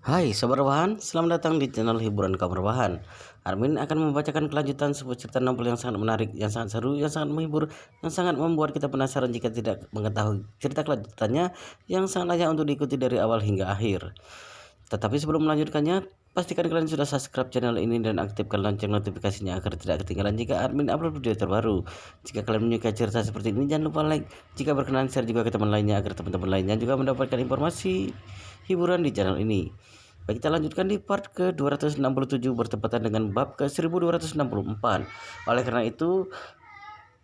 Hai Sobat Rebahan, selamat datang di channel hiburan kaum rebahan. Armin akan membacakan kelanjutan sebuah cerita novel yang sangat menarik, yang sangat seru, yang sangat menghibur, yang sangat membuat kita penasaran jika tidak mengetahui cerita kelanjutannya, yang sangat layak untuk diikuti dari awal hingga akhir. Tetapi sebelum melanjutkannya, pastikan kalian sudah subscribe channel ini dan aktifkan lonceng notifikasinya agar tidak ketinggalan jika Armin upload video terbaru. Jika kalian menyukai cerita seperti ini, jangan lupa like. Jika berkenan, share juga ke teman lainnya agar teman-teman lainnya juga mendapatkan informasi hiburan di channel ini. Baik, kita lanjutkan di part ke-267 bertepatan dengan bab ke-1264. Oleh karena itu,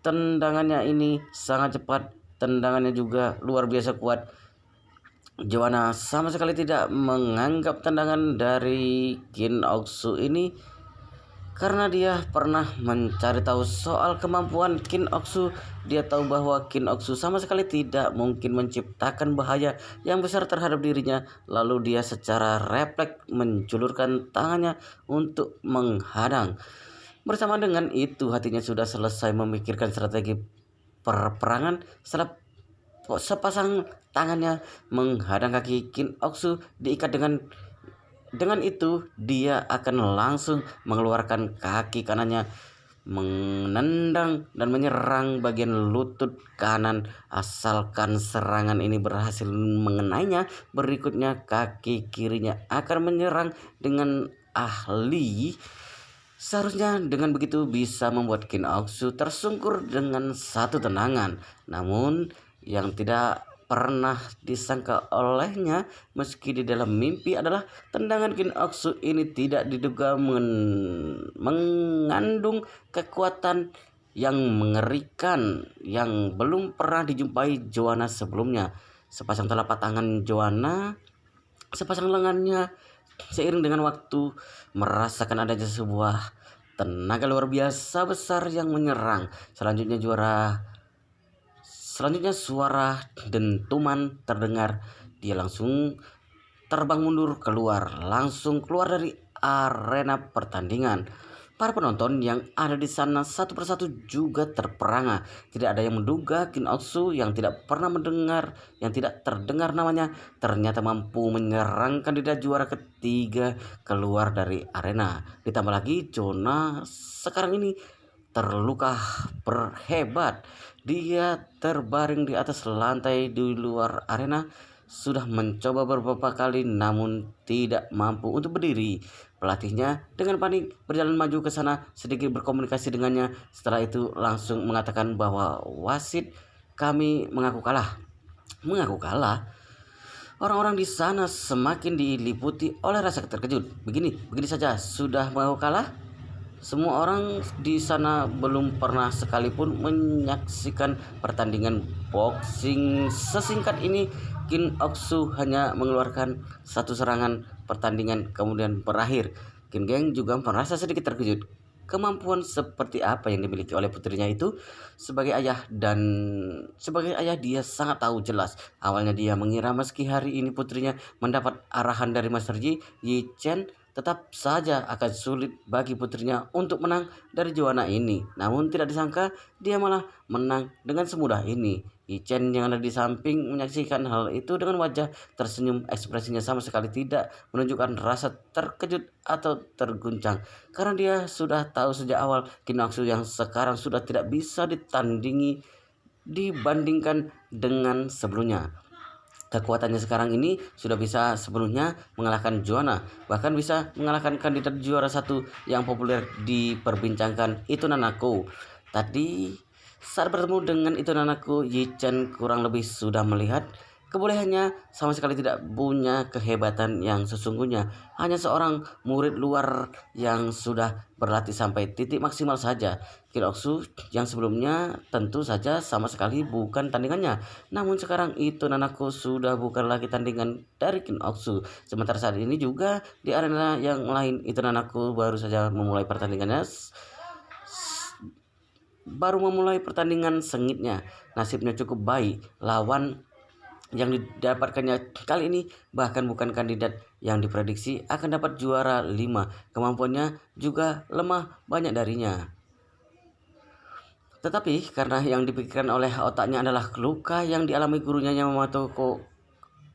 tendangannya ini sangat cepat, tendangannya juga luar biasa kuat. Joanna sama sekali tidak menganggap tendangan dari Kin Oksu ini karena dia pernah mencari tahu soal kemampuan Kin Oksu. Dia tahu bahwa Kin Oksu sama sekali tidak mungkin menciptakan bahaya yang besar terhadap dirinya. Lalu dia secara refleks menjulurkan tangannya untuk menghadang. Bersama dengan itu hatinya sudah selesai memikirkan strategi peperangan setelah sepasang tangannya menghadang kaki Kin Oksu diikat. Dengan itu, dia akan langsung mengeluarkan kaki kanannya, menendang dan menyerang bagian lutut kanan. Asalkan serangan ini berhasil mengenainya, berikutnya kaki kirinya akan menyerang dengan ahli. Seharusnya dengan begitu bisa membuat Kin Oksu tersungkur dengan satu tendangan. Namun yang tidak pernah disangka olehnya meski di dalam mimpi adalah tendangan Kin Oksu ini tidak diduga mengandung kekuatan yang mengerikan yang belum pernah dijumpai Joanna sebelumnya. Sepasang telapak tangan Joanna, sepasang lengannya seiring dengan waktu merasakan adanya sebuah tenaga luar biasa besar yang menyerang. Selanjutnya suara dentuman terdengar. Dia langsung terbang mundur langsung keluar dari arena pertandingan. Para penonton yang ada di sana satu persatu juga terperangah. Tidak ada yang menduga Kin Oksu yang tidak pernah mendengar, yang tidak terdengar namanya, ternyata mampu menyerang kandidat juara ketiga keluar dari arena. Ditambah lagi Jona sekarang ini terluka berhebat. Dia terbaring di atas lantai di luar arena, sudah mencoba beberapa kali namun tidak mampu untuk berdiri. Pelatihnya dengan panik berjalan maju ke sana, sedikit berkomunikasi dengannya. Setelah itu langsung mengatakan bahwa wasit kami mengaku kalah. Mengaku kalah. Orang-orang di sana semakin diliputi oleh rasa terkejut. Begini saja sudah mengaku kalah. Semua orang di sana belum pernah sekalipun menyaksikan pertandingan boxing sesingkat ini. Kin Oksu hanya mengeluarkan satu serangan, pertandingan kemudian berakhir. Kin Geng juga merasa sedikit terkejut. Kemampuan seperti apa yang dimiliki oleh putrinya itu sebagai ayah, dan sebagai ayah dia sangat tahu jelas. Awalnya dia mengira meski hari ini putrinya mendapat arahan dari Master Yi Chen, tetap saja akan sulit bagi putrinya untuk menang dari Joanna ini. Namun tidak disangka dia malah menang dengan semudah ini. Yi-Chen yang ada di samping menyaksikan hal itu dengan wajah tersenyum, ekspresinya sama sekali tidak menunjukkan rasa terkejut atau terguncang. Karena dia sudah tahu sejak awal Kin Oksu yang sekarang sudah tidak bisa ditandingi dibandingkan dengan sebelumnya. Kekuatannya sekarang ini sudah bisa sepenuhnya mengalahkan Joanna, bahkan bisa mengalahkan kandidat juara satu yang populer diperbincangkan, itu Nanako. Tadi saat bertemu dengan itu Nanako, Yi-Chen kurang lebih sudah melihat kebolehannya sama sekali tidak punya kehebatan yang sesungguhnya. Hanya seorang murid luar yang sudah berlatih sampai titik maksimal saja. Kin Oksu yang sebelumnya tentu saja sama sekali bukan tandingannya. Namun sekarang itu Nanako sudah bukan lagi tandingan dari Kin Oksu. Sementara saat ini juga di arena yang lain itu Nanako baru saja memulai pertandingannya. Sengitnya. Nasibnya cukup baik. Lawan yang didapatkannya kali ini bahkan bukan kandidat yang diprediksi akan dapat juara 5. Kemampuannya juga lemah banyak darinya. Tetapi karena yang dipikirkan oleh otaknya adalah luka yang dialami gurunya Yamamoto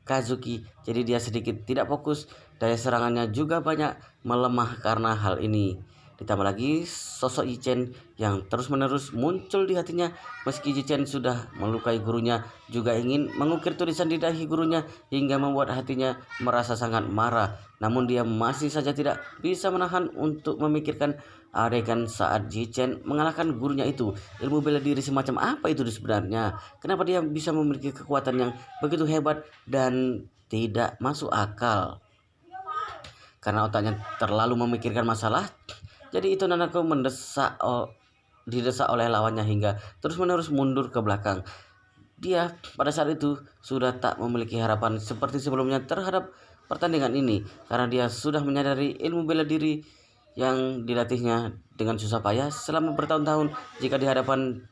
Kazuki. Jadi dia sedikit tidak fokus, daya serangannya juga banyak melemah karena hal ini. Ditambah lagi sosok Yichen yang terus-menerus muncul di hatinya. Meski Yichen sudah melukai gurunya, juga ingin mengukir tulisan di dahi gurunya hingga membuat hatinya merasa sangat marah. Namun dia masih saja tidak bisa menahan untuk memikirkan adegan saat Yichen mengalahkan gurunya itu. Ilmu bela diri semacam apa itu sebenarnya? Kenapa dia bisa memiliki kekuatan yang begitu hebat dan tidak masuk akal? Karena otaknya terlalu memikirkan masalah, jadi itu Nanako didesak oleh lawannya hingga terus-menerus mundur ke belakang. Dia pada saat itu sudah tak memiliki harapan seperti sebelumnya terhadap pertandingan ini karena dia sudah menyadari ilmu bela diri yang dilatihnya dengan susah payah selama bertahun-tahun. Jika di hadapan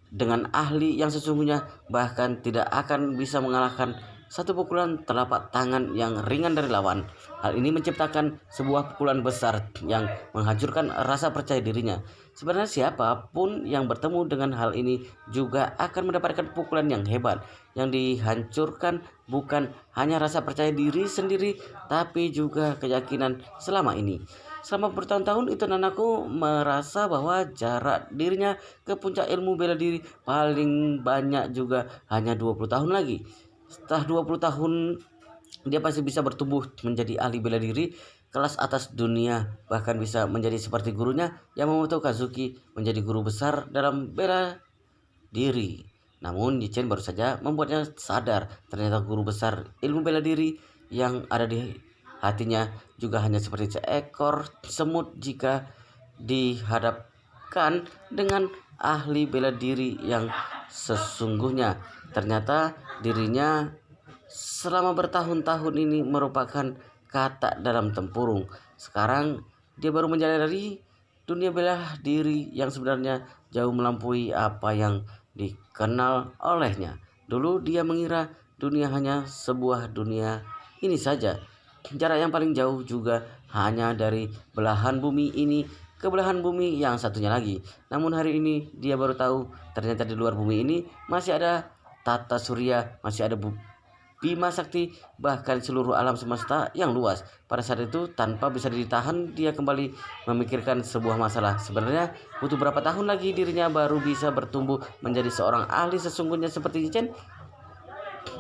dengan ahli yang sesungguhnya, bahkan tidak akan bisa mengalahkan satu pukulan telapak tangan yang ringan dari lawan. Hal ini menciptakan sebuah pukulan besar yang menghancurkan rasa percaya dirinya. Sebenarnya siapapun yang bertemu dengan hal ini juga akan mendapatkan pukulan yang hebat. Yang dihancurkan bukan hanya rasa percaya diri sendiri, tapi juga keyakinan selama ini. Selama bertahun-tahun itu Nanako merasa bahwa jarak dirinya ke puncak ilmu bela diri paling banyak juga hanya 20 tahun lagi. Setelah 20 tahun dia pasti bisa bertumbuh menjadi ahli bela diri kelas atas dunia, bahkan bisa menjadi seperti gurunya Yamamoto Kazuki, menjadi guru besar dalam bela diri. Namun Yichen baru saja membuatnya sadar ternyata guru besar ilmu bela diri yang ada di hatinya juga hanya seperti seekor semut jika dihadapkan dengan ahli bela diri yang sesungguhnya. Ternyata dirinya selama bertahun-tahun ini merupakan katak dalam tempurung. Sekarang dia baru menyadari dunia bela diri yang sebenarnya jauh melampaui apa yang dikenal olehnya. Dulu dia mengira dunia hanya sebuah dunia ini saja. Jarak yang paling jauh juga hanya dari belahan bumi ini ke belahan bumi yang satunya lagi. Namun hari ini dia baru tahu ternyata di luar bumi ini masih ada tata surya, masih ada Bima Sakti, bahkan seluruh alam semesta yang luas. Pada saat itu tanpa bisa ditahan dia kembali memikirkan sebuah masalah. Sebenarnya butuh berapa tahun lagi dirinya baru bisa bertumbuh menjadi seorang ahli sesungguhnya seperti Yichen.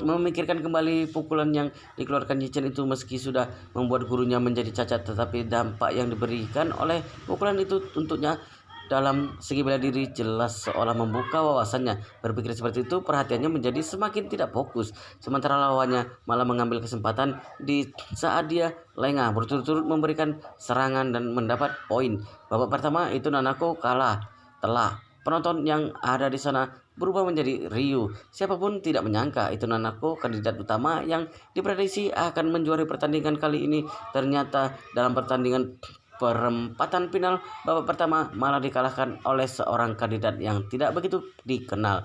Memikirkan kembali pukulan yang dikeluarkan Yichen itu meski sudah membuat gurunya menjadi cacat, tetapi dampak yang diberikan oleh pukulan itu untuknya dalam segi bela diri jelas seolah membuka wawasannya. Berpikir seperti itu, perhatiannya menjadi semakin tidak fokus, sementara lawannya malah mengambil kesempatan di saat dia lengah berturut-turut memberikan serangan dan mendapat poin. Babak pertama itu Nanako kalah telak. Penonton yang ada di sana berubah menjadi riuh. Siapapun tidak menyangka itu Nanako, kandidat utama yang diprediksi akan menjuari pertandingan kali ini, ternyata dalam pertandingan perempatan final babak pertama malah dikalahkan oleh seorang kandidat yang tidak begitu dikenal.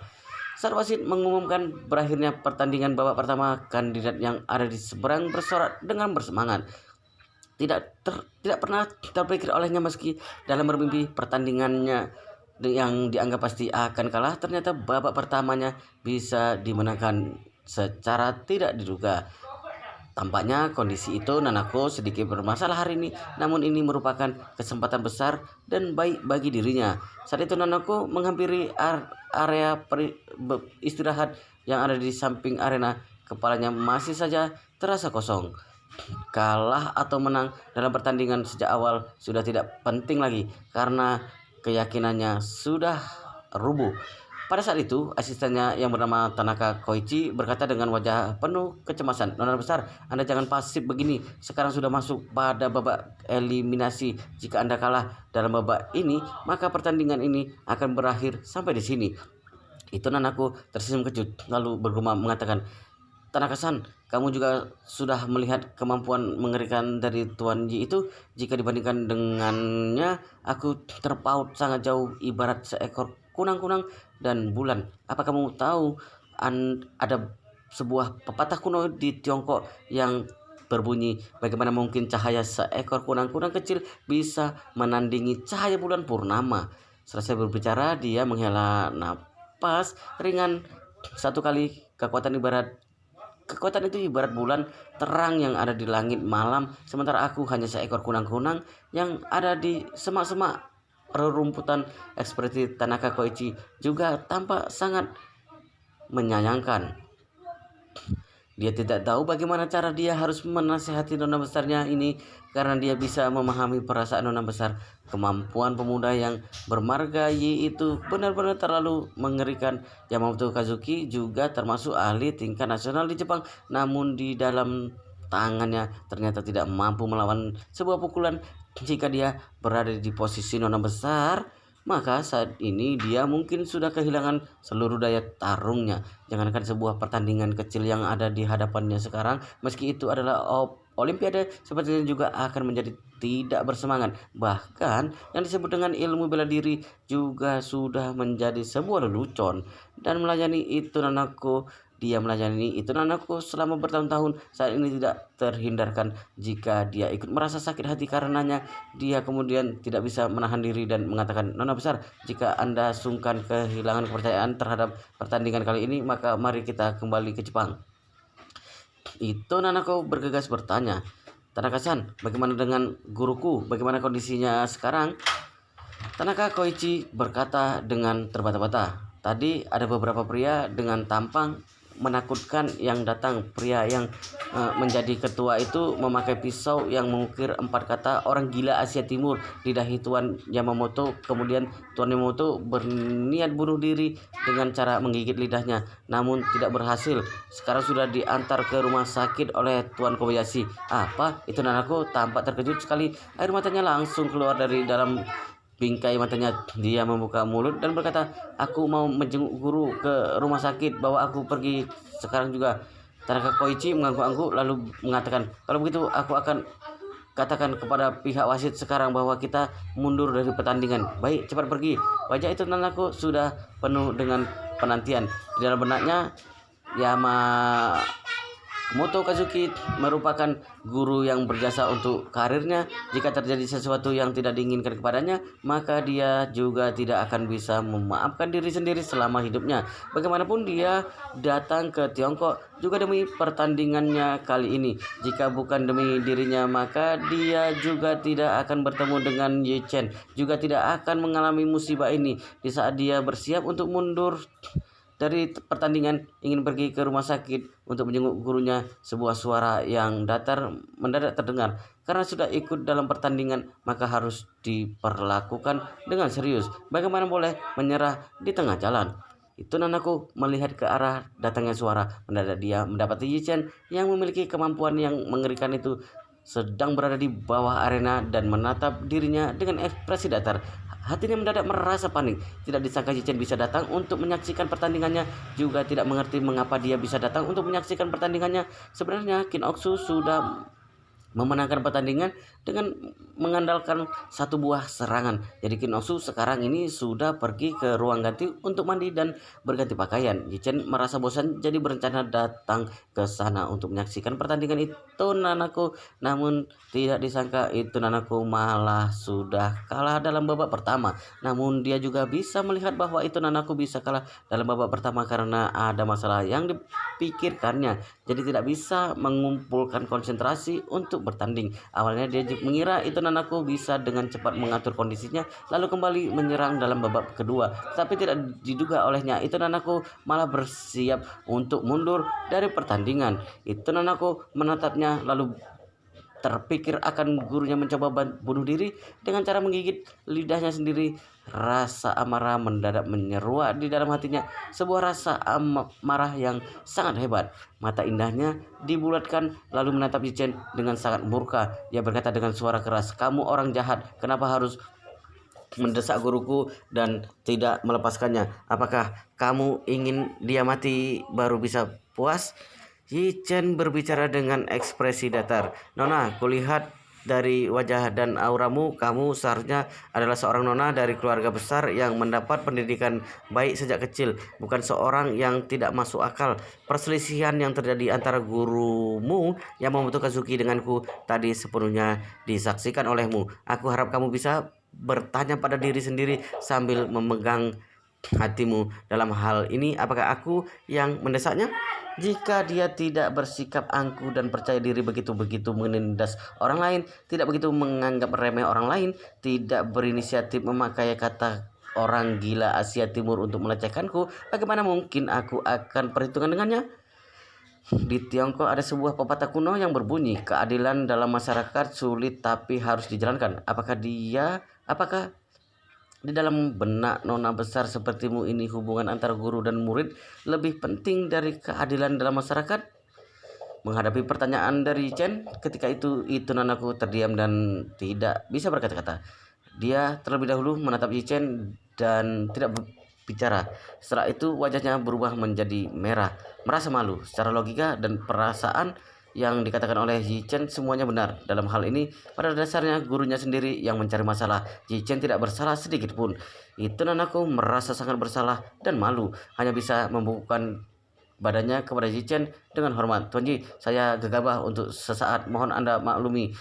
Saat wasit mengumumkan berakhirnya pertandingan babak pertama, kandidat yang ada di seberang bersorak dengan bersemangat. Tidak pernah terpikir olehnya meski dalam bermimpi pertandingannya yang dianggap pasti akan kalah, ternyata babak pertamanya bisa dimenangkan secara tidak diduga. Tampaknya kondisi itu Nanako sedikit bermasalah hari ini, namun ini merupakan kesempatan besar dan baik bagi dirinya. Saat itu Nanako menghampiri area istirahat yang ada di samping arena. Kepalanya masih saja terasa kosong. Kalah atau menang dalam pertandingan sejak awal sudah tidak penting lagi karena keyakinannya sudah rubuh. Pada saat itu, asistennya yang bernama Tanaka Koichi berkata dengan wajah penuh kecemasan, "Nona besar, Anda jangan pasif begini. Sekarang sudah masuk pada babak eliminasi. Jika Anda kalah dalam babak ini, maka pertandingan ini akan berakhir sampai di sini." Itu Nanako tersenyum kejut, lalu bergumam mengatakan, "Tanaka-san, kamu juga sudah melihat kemampuan mengerikan dari Tuan Yi itu. Jika dibandingkan dengannya, aku terpaut sangat jauh ibarat seekor kunang-kunang dan bulan. Apa kamu tahu ada sebuah pepatah kuno di Tiongkok yang berbunyi, bagaimana mungkin cahaya seekor kunang-kunang kecil bisa menandingi cahaya bulan purnama?" Selesai berbicara, dia menghela napas ringan satu kali kekuatan itu ibarat bulan terang yang ada di langit malam, sementara aku hanya seekor kunang-kunang yang ada di semak-semak rerumputan. Ekspresi Tanaka Koichi juga tampak sangat menyayangkan. Dia tidak tahu bagaimana cara dia harus menasihati nona besarnya ini karena dia bisa memahami perasaan nona besar. Kemampuan pemuda yang bermarga Yi itu benar-benar terlalu mengerikan. Yamamoto Kazuki juga termasuk ahli tingkat nasional di Jepang, namun di dalam tangannya ternyata tidak mampu melawan sebuah pukulan. Jika dia berada di posisi nona besar, maka saat ini dia mungkin sudah kehilangan seluruh daya tarungnya. Jangankan sebuah pertandingan kecil yang ada di hadapannya sekarang, meski itu adalah Olimpiade, sepertinya juga akan menjadi tidak bersemangat. Bahkan yang disebut dengan ilmu bela diri juga sudah menjadi sebuah lelucon. Dan melayani itu nanaku, dia melayani itu nanaku selama bertahun-tahun. Saat ini tidak terhindarkan jika dia ikut merasa sakit hati karenanya. Dia kemudian tidak bisa menahan diri dan mengatakan, "Nona besar, jika Anda sungkan kehilangan kepercayaan terhadap pertandingan kali ini, maka mari kita kembali ke Jepang." Itu Nanako bergegas bertanya, "Tanaka-san, bagaimana dengan guruku? Bagaimana kondisinya sekarang?" Tanaka Koichi berkata dengan terbata-bata, "Tadi ada beberapa pria dengan tampang menakutkan yang datang. Pria yang menjadi ketua itu memakai pisau yang mengukir 4 kata orang gila Asia Timur di dahi Tuan Yamamoto. Kemudian Tuan Yamamoto berniat bunuh diri dengan cara menggigit lidahnya, namun tidak berhasil. Sekarang sudah diantar ke rumah sakit oleh Tuan Kobayashi." "Apa?" Itu Nanako tampak terkejut sekali. Air matanya langsung keluar dari dalam bingkai matanya. Dia membuka mulut dan berkata, "Aku mau menjenguk guru ke rumah sakit. Bawa aku pergi sekarang juga." Tanaka Koichi mengangguk-angguk lalu mengatakan, "Kalau begitu aku akan katakan kepada pihak wasit sekarang bahwa kita mundur dari pertandingan." "Baik, cepat pergi." Wajah itu Nanako sudah penuh dengan penantian. Di dalam benaknya, Yamamoto Kazuki merupakan guru yang berjasa untuk karirnya. Jika terjadi sesuatu yang tidak diinginkan kepadanya, maka dia juga tidak akan bisa memaafkan diri sendiri selama hidupnya. Bagaimanapun dia datang ke Tiongkok juga demi pertandingannya kali ini. Jika bukan demi dirinya, maka dia juga tidak akan bertemu dengan Ye Chen, juga tidak akan mengalami musibah ini. Di saat dia bersiap untuk mundur dari pertandingan, ingin pergi ke rumah sakit untuk menjenguk gurunya, sebuah suara yang datar mendadak terdengar. Karena sudah ikut dalam pertandingan, maka harus diperlakukan dengan serius. Bagaimana boleh menyerah di tengah jalan? Itu Nanako melihat ke arah datangnya suara. Mendadak dia mendapati Yichen yang memiliki kemampuan yang mengerikan itu sedang berada di bawah arena dan menatap dirinya dengan ekspresi datar. Hatinya mendadak merasa panik. Tidak disangka Yichen bisa datang untuk menyaksikan pertandingannya. Juga tidak mengerti mengapa dia bisa datang untuk menyaksikan pertandingannya. Sebenarnya Kin Oksu sudah memenangkan pertandingan dengan mengandalkan satu buah serangan. Jadi Kin Oksu sekarang ini sudah pergi ke ruang ganti untuk mandi dan berganti pakaian. Yichen merasa bosan jadi berencana datang ke sana untuk menyaksikan pertandingan itu Nanako. Namun tidak disangka itu Nanako malah sudah kalah dalam babak pertama. Namun dia juga bisa melihat bahwa itu Nanako bisa kalah dalam babak pertama karena ada masalah yang dipikirkannya. Jadi tidak bisa mengumpulkan konsentrasi untuk bertanding. Awalnya dia mengira itu Nanako bisa dengan cepat mengatur kondisinya lalu kembali menyerang dalam babak kedua. Tapi tidak diduga olehnya itu Nanako malah bersiap untuk mundur dari pertandingan. Itu Nanako menatapnya lalu terpikir akan gurunya mencoba bunuh diri dengan cara menggigit lidahnya sendiri. Rasa amarah mendadak menyeruak di dalam hatinya, sebuah rasa amarah yang sangat hebat. Mata indahnya dibulatkan lalu menatap Yichen dengan sangat murka. Dia berkata dengan suara keras, "Kamu orang jahat, kenapa harus mendesak guruku dan tidak melepaskannya? Apakah kamu ingin dia mati baru bisa puas?" Yichen berbicara dengan ekspresi datar. "Nona, kulihat dari wajah dan auramu, kamu seharusnya adalah seorang nona dari keluarga besar yang mendapat pendidikan baik sejak kecil, bukan seorang yang tidak masuk akal. Perselisihan yang terjadi antara gurumu Yamamoto Kazuki denganku tadi sepenuhnya disaksikan olehmu. Aku harap kamu bisa bertanya pada diri sendiri sambil memegang hatimu dalam hal ini? Apakah aku yang mendesaknya? Jika dia tidak bersikap angkuh dan percaya diri begitu-begitu menindas orang lain, tidak begitu menganggap remeh orang lain, tidak berinisiatif memakai kata orang gila Asia Timur untuk melecehkanku, bagaimana mungkin aku akan perhitungan dengannya? Di Tiongkok ada sebuah pepatah kuno yang berbunyi, keadilan dalam masyarakat sulit tapi harus dijalankan. Apakah di dalam benak nona besar sepertimu ini hubungan antara guru dan murid lebih penting dari keadilan dalam masyarakat? Menghadapi pertanyaan dari Chen, ketika itu nonaku terdiam dan tidak bisa berkata-kata. Dia terlebih dahulu menatap Chen dan tidak bicara. Setelah itu wajahnya berubah menjadi merah, merasa malu. Secara logika dan perasaan yang dikatakan oleh Chen semuanya benar. Dalam hal ini, pada dasarnya gurunya sendiri yang mencari masalah. Chen tidak bersalah sedikit pun. Itu nanaku merasa sangat bersalah dan malu, hanya bisa membukukan badannya kepada Chen dengan hormat. Tuan Ji, saya gegabah untuk sesaat. Mohon Anda maklumi.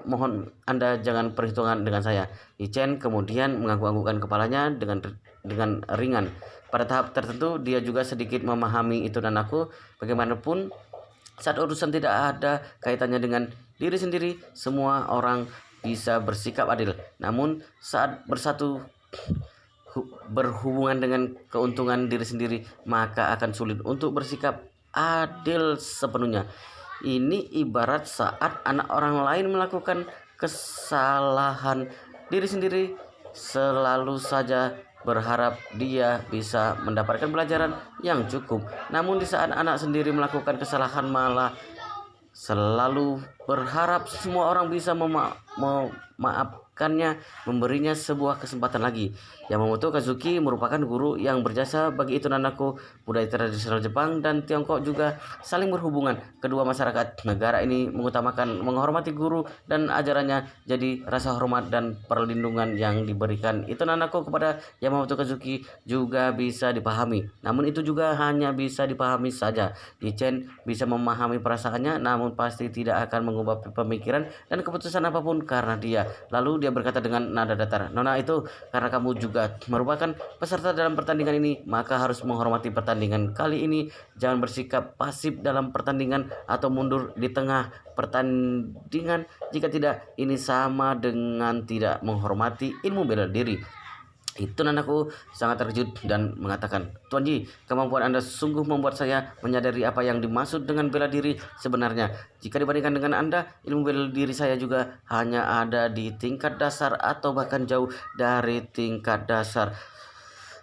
Mohon Anda jangan perhitungan dengan saya. Chen kemudian mengangguk-anggukkan kepalanya dengan ringan. Pada tahap tertentu dia juga sedikit memahami itu dan aku. Bagaimanapun, saat urusan tidak ada kaitannya dengan diri sendiri, semua orang bisa bersikap adil. Namun saat berhubungan dengan keuntungan diri sendiri, maka akan sulit untuk bersikap adil sepenuhnya. Ini ibarat saat anak orang lain melakukan kesalahan, diri sendiri selalu saja berharap dia bisa mendapatkan pelajaran yang cukup. Namun di saat anak sendiri melakukan kesalahan, malah selalu berharap semua orang bisa memaafkannya, memberinya sebuah kesempatan lagi. Yamamoto Kazuki merupakan guru yang berjasa bagi itu nanaku. Budaya tradisional Jepang dan Tiongkok juga saling berhubungan. Kedua masyarakat negara ini mengutamakan menghormati guru dan ajarannya, jadi rasa hormat dan perlindungan yang diberikan itu nanaku kepada Yamamoto Kazuki juga bisa dipahami. Namun itu juga hanya bisa dipahami saja. Chen bisa memahami perasaannya, namun pasti tidak akan mengubah pemikiran dan keputusan apapun karena dia. Lalu dia berkata dengan nada datar, "Nona, itu karena kamu juga merupakan peserta dalam pertandingan ini, maka harus menghormati pertandingan kali ini. Jangan bersikap pasif dalam pertandingan atau mundur di tengah pertandingan. Jika tidak, ini sama dengan tidak menghormati ilmu bela diri." Itu nanaku sangat terkejut dan mengatakan, "Tuan Ji, kemampuan Anda sungguh membuat saya menyadari apa yang dimaksud dengan bela diri sebenarnya. Jika dibandingkan dengan Anda, ilmu bela diri saya juga hanya ada di tingkat dasar atau bahkan jauh dari tingkat dasar.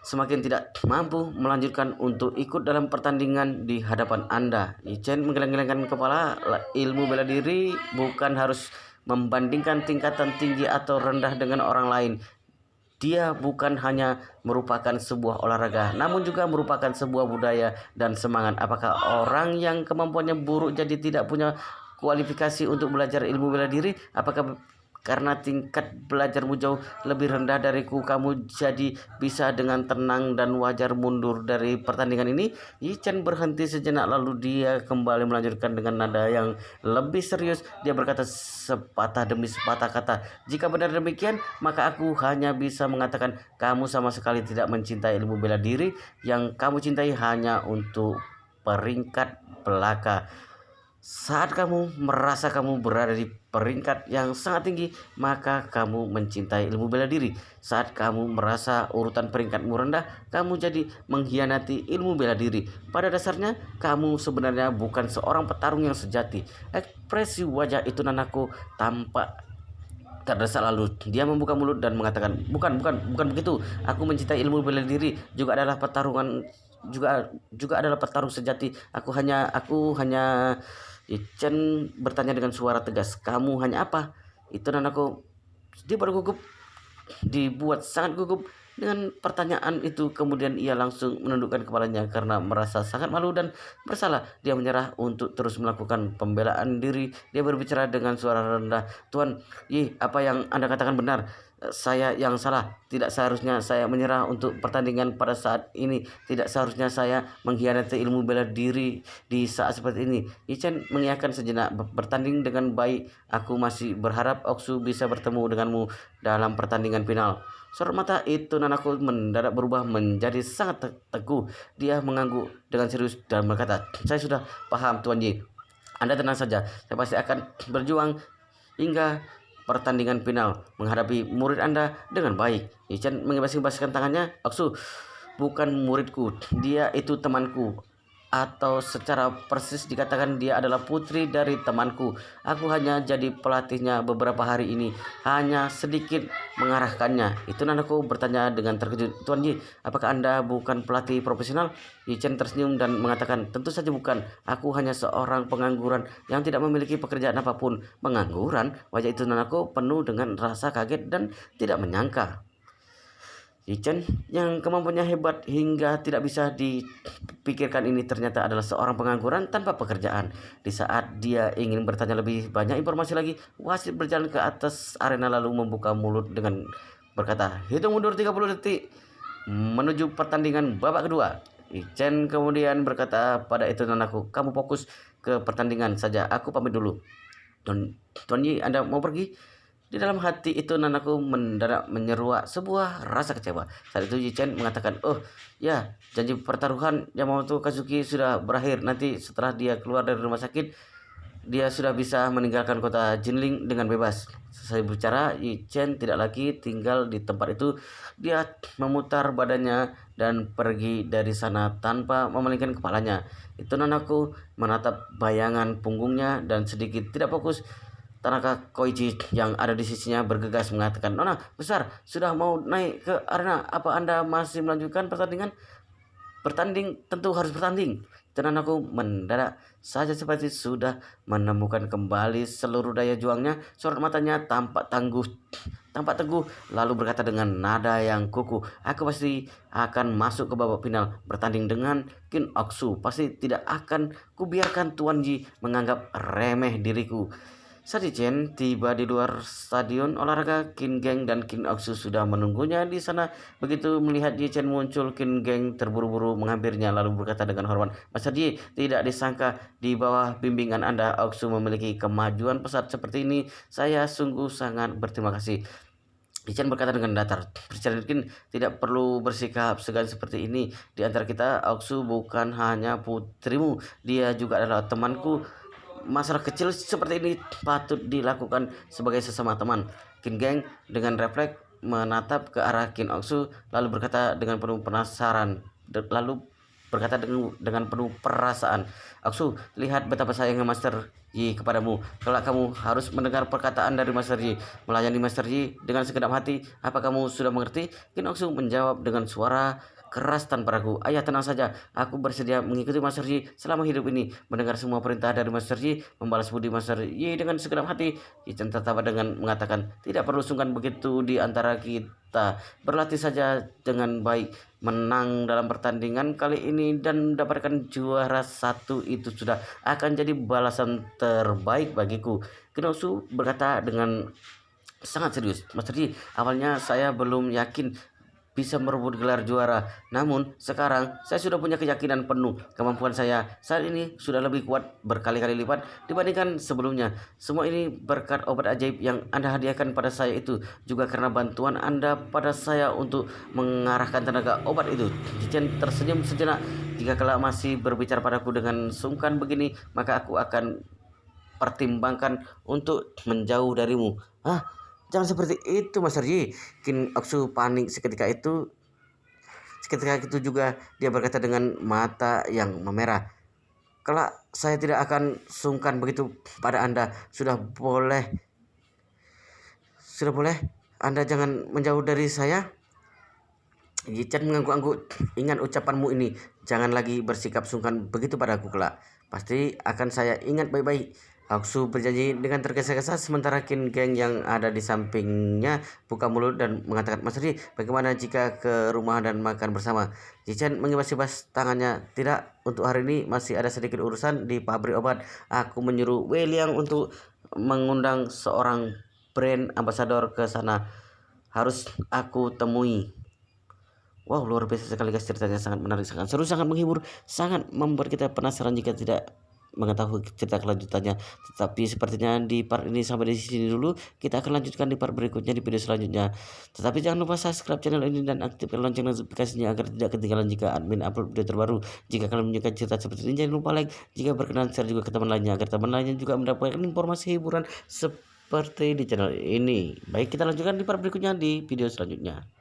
Semakin tidak mampu melanjutkan untuk ikut dalam pertandingan di hadapan Anda." Chen menggeleng-gelengkan kepala. Ilmu bela diri bukan harus membandingkan tingkatan tinggi atau rendah dengan orang lain. Dia bukan hanya merupakan sebuah olahraga, namun juga merupakan sebuah budaya dan semangat. Apakah orang yang kemampuannya buruk jadi tidak punya kualifikasi untuk belajar ilmu bela diri? Apakah karena tingkat belajarmu jauh lebih rendah dariku, kamu jadi bisa dengan tenang dan wajar mundur dari pertandingan ini? Chen berhenti sejenak, lalu dia kembali melanjutkan dengan nada yang lebih serius. Dia berkata sepatah demi sepatah kata, "Jika benar demikian, maka aku hanya bisa mengatakan kamu sama sekali tidak mencintai ilmu bela diri. Yang kamu cintai hanya untuk peringkat belaka. Saat kamu merasa kamu berada di peringkat yang sangat tinggi, maka kamu mencintai ilmu bela diri. Saat kamu merasa urutan peringkatmu rendah, kamu jadi mengkhianati ilmu bela diri. Pada dasarnya, kamu sebenarnya bukan seorang petarung yang sejati." Ekspresi wajah itu nanaku tampak terdesak, lalu dia membuka mulut dan mengatakan, bukan begitu. Aku mencintai ilmu bela diri juga adalah adalah petarung sejati. Aku hanya Chen bertanya dengan suara tegas, "Kamu hanya apa?" Itu nanaku, dia baru gugup, dibuat sangat gugup dengan pertanyaan itu. Kemudian ia langsung menundukkan kepalanya karena merasa sangat malu dan bersalah. Dia menyerah untuk terus melakukan pembelaan diri. Dia berbicara dengan suara rendah, "Tuan Yi, apa yang Anda katakan benar. saya yang salah. Tidak seharusnya saya menyerah untuk pertandingan pada saat ini. Tidak seharusnya saya mengkhianati ilmu bela diri di saat seperti ini. Yichen mengiyakan sejenak. Bertanding dengan baik. Aku masih berharap Oksu bisa bertemu denganmu dalam pertandingan final. Sorot mata itu Nanaku mendadak berubah menjadi sangat teguh. Dia mengangguk dengan serius dan berkata, "Saya sudah paham, Tuan Yi. Anda tenang saja. Saya pasti akan berjuang hingga pertandingan final menghadapi murid Anda dengan baik." Yichen mengibas-ibaskan tangannya. "Oksu bukan muridku, dia itu temanku. Atau secara persis dikatakan dia adalah putri dari temanku. Aku hanya jadi pelatihnya beberapa hari ini, hanya sedikit mengarahkannya." Itu Nanaku bertanya dengan terkejut, "Tuan Yi, apakah Anda bukan pelatih profesional?" Yichen tersenyum dan mengatakan, "Tentu saja bukan. Aku hanya seorang pengangguran yang tidak memiliki pekerjaan apapun." "Pengangguran?" Wajah itu Nanaku penuh dengan rasa kaget dan tidak menyangka. Yichen yang kemampuannya hebat hingga tidak bisa dipikirkan ini ternyata adalah seorang pengangguran tanpa pekerjaan. Di saat dia ingin bertanya lebih banyak informasi lagi, wasit berjalan ke atas arena lalu membuka mulut dengan berkata, "Hitung mundur 30 detik menuju pertandingan babak kedua." Yichen kemudian berkata pada itu Nanaku, "Kamu fokus ke pertandingan saja, aku pamit dulu." Tuan Yi, Anda mau pergi?" Di dalam hati itu Nanaku mendadak menyeruak sebuah rasa kecewa. Saat itu Yichen mengatakan, "Oh ya, janji pertaruhan Yamamoto Kazuki sudah berakhir. Nanti setelah dia keluar dari rumah sakit, dia sudah bisa meninggalkan kota Jinling dengan bebas." Selesai bicara, Yichen tidak lagi tinggal di tempat itu. Dia memutar badannya dan pergi dari sana tanpa memalingkan kepalanya. Itu Nanaku menatap bayangan punggungnya dan sedikit tidak fokus. Tanaka Koichi yang ada di sisinya bergegas mengatakan, "Nona besar, sudah mau naik ke arena. Apa Anda masih melanjutkan pertandingan?" "Bertanding tentu harus bertanding." Tenanaku mendadak saja seperti sudah menemukan kembali seluruh daya juangnya. Sorot matanya tampak teguh, lalu berkata dengan nada yang kukuh, "Aku pasti akan masuk ke babak final bertanding dengan Kin Oksu. Pasti tidak akan kubiarkan Tuan Ji menganggap remeh diriku." Saat Yichen tiba di luar stadion olahraga, Qin Geng dan Qin Oksu sudah menunggunya di sana. Begitu melihat Yichen muncul, Qin Geng terburu-buru menghampirinya lalu berkata dengan hormat, "Master Yi, tidak disangka di bawah bimbingan Anda Oksu memiliki kemajuan pesat seperti ini. Saya sungguh sangat berterima kasih." Yichen berkata dengan datar, "Presiden Qin tidak perlu bersikap segan seperti ini. Di antara kita, Oksu bukan hanya putrimu, dia juga adalah temanku. Masalah kecil seperti ini patut dilakukan sebagai sesama teman." Qin Geng dengan refleks menatap ke arah Qin Oksu lalu berkata dengan penuh penuh perasaan, "Oksu, lihat betapa sayangnya Master Yi kepadamu. Kelak kamu harus mendengar perkataan dari Master Yi, melayani Master Yi dengan segenap hati. Apa kamu sudah mengerti?" Qin Oksu menjawab dengan suara keras tanpa ragu, "Ayah, tenang saja. Aku bersedia mengikuti Master Yi selama hidup ini, mendengar semua perintah dari Master Yi, membalas budi Master Yi dengan segenap hati." Yichen tertawa dengan mengatakan, "Tidak perlu sungkan begitu di antara kita. Berlatih saja dengan baik. Menang dalam pertandingan kali ini dan mendapatkan juara satu itu sudah akan jadi balasan terbaik bagiku." Kinosu berkata dengan sangat serius, "Master Yi, awalnya saya belum yakin bisa merebut gelar juara. Namun sekarang saya sudah punya keyakinan penuh. Kemampuan saya saat ini sudah lebih kuat berkali-kali lipat dibandingkan sebelumnya. Semua ini berkat obat ajaib yang Anda hadiahkan pada saya itu. Juga karena bantuan Anda pada saya untuk mengarahkan tenaga obat itu." Cincin tersenyum sejenak. "Jika kelak masih berbicara padaku dengan sungkan begini, maka aku akan pertimbangkan untuk menjauh darimu." "Ah, jangan seperti itu, Mas Yi." Qin Oksu panik seketika itu. Seketika itu juga dia berkata dengan mata yang memerah, "Kelak saya tidak akan sungkan begitu pada Anda. Sudah boleh. Anda jangan menjauh dari saya." Yichen mengangguk-angguk, "Ingat ucapanmu ini. Jangan lagi bersikap sungkan begitu padaku kelak. Pasti akan saya ingat baik-baik." Oksu berjanji dengan tergesa-gesa sementara Qin Geng yang ada di sampingnya buka mulut dan mengatakan, "Mas Ri, bagaimana jika ke rumah dan makan bersama?" Yichen mengibas-ibas tangannya, "Tidak, untuk hari ini masih ada sedikit urusan di pabrik obat. Aku menyuruh Wei Liang untuk mengundang seorang brand ambassador ke sana. harus aku temui. Wow, luar biasa sekali guys, ceritanya sangat menarik, sangat seru, sangat menghibur, sangat membuat kita penasaran jika tidak mengetahui cerita kelanjutannya. Tetapi sepertinya di part ini sampai di sini dulu, kita akan lanjutkan di part berikutnya di video selanjutnya. Tetapi jangan lupa subscribe channel ini dan aktifkan lonceng notifikasinya agar tidak ketinggalan jika admin upload video terbaru. Jika kalian menyukai cerita seperti ini, jangan lupa like, jika berkenan share juga ke teman lainnya agar teman lainnya juga mendapatkan informasi hiburan seperti di channel ini. Baik, kita lanjutkan di part berikutnya di video selanjutnya.